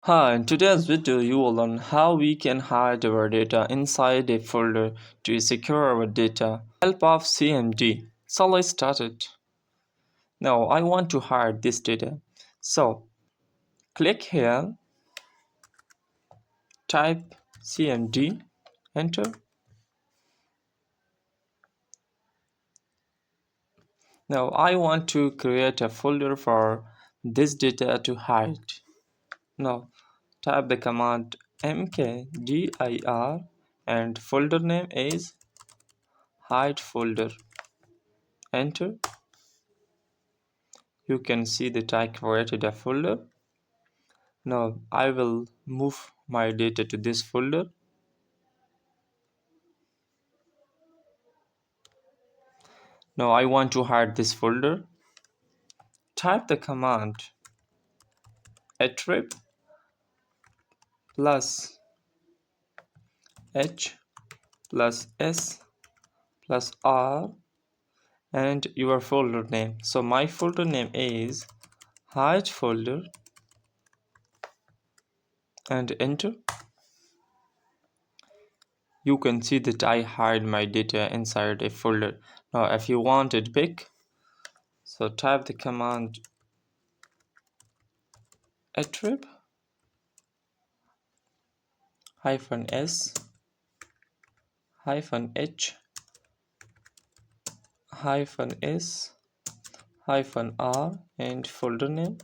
Hi, in today's video you will learn how we can hide our data inside a folder to secure our data with the help of CMD. So let's start it. Now I want to hide this data. So click here, type CMD, enter. Now I want to create a folder for this data to hide. Now type the command mkdir and folder name is hide folder. Enter. You can see that I created a folder. Now I will move my data to this folder. Now I want to hide this folder. Type the command attrib plus h plus s plus r and your folder name. So my folder name is hide folder and enter. You can see that I hide my data inside a folder. Now if you want it big, so type the command attrib hyphen s hyphen h hyphen s hyphen r and folder name.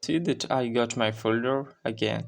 See that I got my folder again.